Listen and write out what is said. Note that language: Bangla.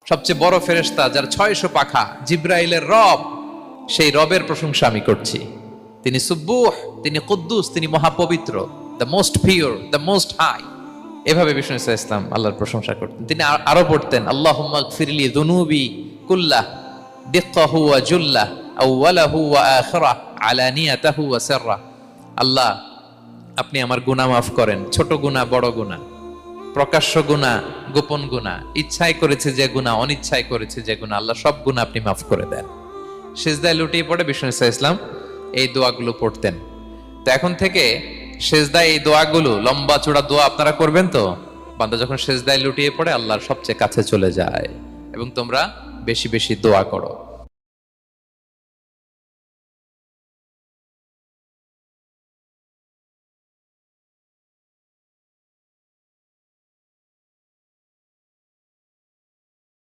সবচেয়ে বড় ফেরেশতা যার 600 পাখা, জিব্রাইলের রব, সেই রবের প্রশংসা আমি করছি। তিনি সুব্বুহ, তিনি কুদ্দুস, তিনি মহাপবিত্র, the most pure, the most high. এভাবে বিষ্ণু ইসা ইসলাম আল্লাহর প্রশংসা করতেন। তিনি আরো পড়তেন, আল্লাহুম্মা গফিরলি যুনুবি কুল্লাহ দিক্কাহু ওয়া জুল্লাহ আউওয়ালাহু ওয়া আখিরাহ আলানিয়াতাহু ওয়া সিররাহ। আল্লাহ, আপনি আমার গুনাহ মাফ করেন, ছোট গুনাহ, বড় গুনাহ, প্রকাশ্য গুনাহ, গোপন গুনাহ, ইচ্ছায় করেছে যে গুনাহ, অনিচ্ছায় করেছে যে গুনাহ, আল্লাহ সব গুনাহ আপনি মাফ করে দেন। সিজদায় লুটিয়ে পড়ে বিষ্ণু ইসা ইসলাম এই দোয়াগুলো পড়তেন। তো এখন থেকে সেজদায় এই দোয়াগুলো, লম্বা চূড়া দোয়া আপনারা করবেন তো। বান্দা যখন সেজদায় লুটিয়ে পড়ে আল্লাহর সবচেয়ে কাছে চলে যায়। এবং তোমরা বেশি বেশি দোয়া করো।